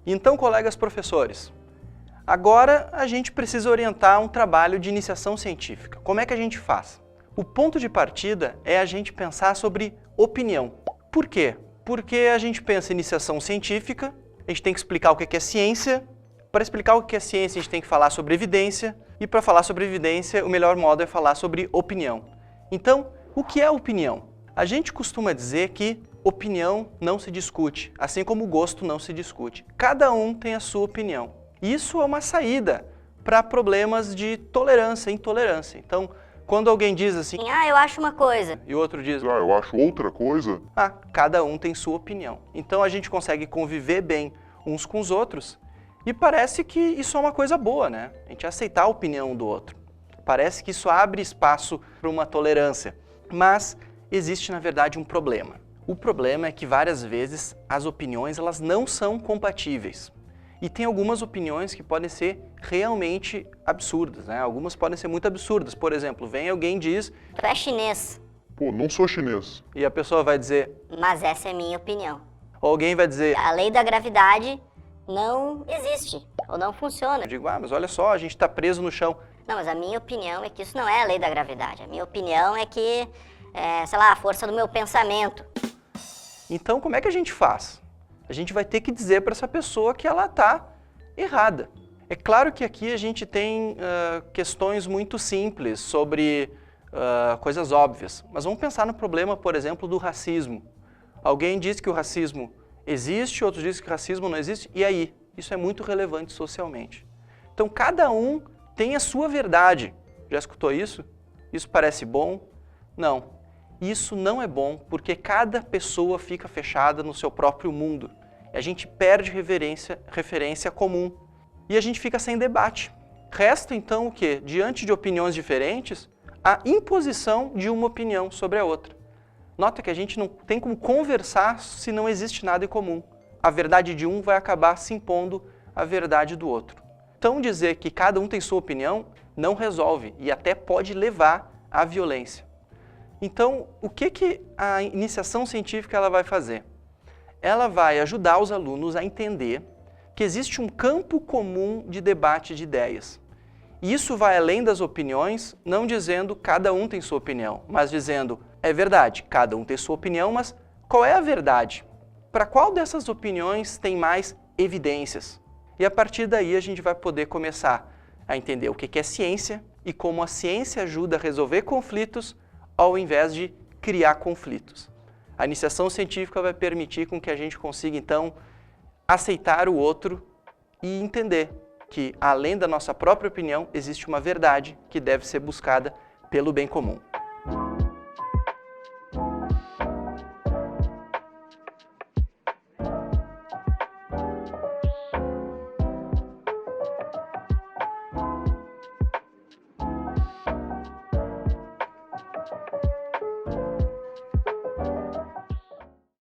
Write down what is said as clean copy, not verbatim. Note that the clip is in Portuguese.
Então, colegas professores, agora a gente precisa orientar um trabalho de iniciação científica. Como é que a gente faz? O ponto de partida é a gente pensar sobre opinião. Por quê? Porque a gente pensa em iniciação científica, a gente tem que explicar o que é ciência. Para explicar o que é ciência, a gente tem que falar sobre evidência. E para falar sobre evidência, o melhor modo é falar sobre opinião. Então, o que é opinião? A gente costuma dizer que opinião não se discute, assim como gosto não se discute. Cada um tem a sua opinião. Isso é uma saída para problemas de tolerância e intolerância. Então, quando alguém diz assim, eu acho uma coisa, e o outro diz, eu acho outra coisa, cada um tem sua opinião. Então a gente consegue conviver bem uns com os outros e parece que isso é uma coisa boa, né? A gente aceitar a opinião do outro. Parece que isso abre espaço para uma tolerância. Mas existe, na verdade, um problema. O problema é que várias vezes as opiniões elas não são compatíveis. E tem algumas opiniões que podem ser realmente absurdas, né? Algumas podem ser muito absurdas. Por exemplo, vem alguém e diz, tu é chinês, pô, não sou chinês. e a pessoa vai dizer, mas essa é minha opinião. ou alguém vai dizer, A lei da gravidade não existe, ou não funciona. eu digo, mas olha só, a gente está preso no chão. Não, mas a minha opinião é que isso não é a lei da gravidade. A minha opinião é que, sei lá, a força do meu pensamento. Então, como é que a gente faz? A gente vai ter que dizer para essa pessoa que ela está errada. É claro que aqui a gente tem questões muito simples sobre coisas óbvias, mas vamos pensar no problema, por exemplo, do racismo. Alguém diz que o racismo existe, outros dizem que o racismo não existe, e aí? Isso é muito relevante socialmente. Então, cada um tem a sua verdade. Já escutou isso? Isso parece bom? Não. Isso não é bom porque cada pessoa fica fechada no seu próprio mundo. A gente perde referência comum e a gente fica sem debate. Resta então o quê? Diante de opiniões diferentes, a imposição de uma opinião sobre a outra. Nota que a gente não tem como conversar se não existe nada em comum. A verdade de um vai acabar se impondo à verdade do outro. Então dizer que cada um tem sua opinião não resolve e até pode levar à violência. Então, o que a iniciação científica ela vai fazer? Ela vai ajudar os alunos a entender que existe um campo comum de debate de ideias. E isso vai além das opiniões, não dizendo cada um tem sua opinião, mas dizendo, é verdade, cada um tem sua opinião, mas qual é a verdade? Para qual dessas opiniões tem mais evidências? E a partir daí a gente vai poder começar a entender o que é ciência e como a ciência ajuda a resolver conflitos ao invés de criar conflitos. A iniciação científica vai permitir com que a gente consiga, então, aceitar o outro e entender que, além da nossa própria opinião, existe uma verdade que deve ser buscada pelo bem comum.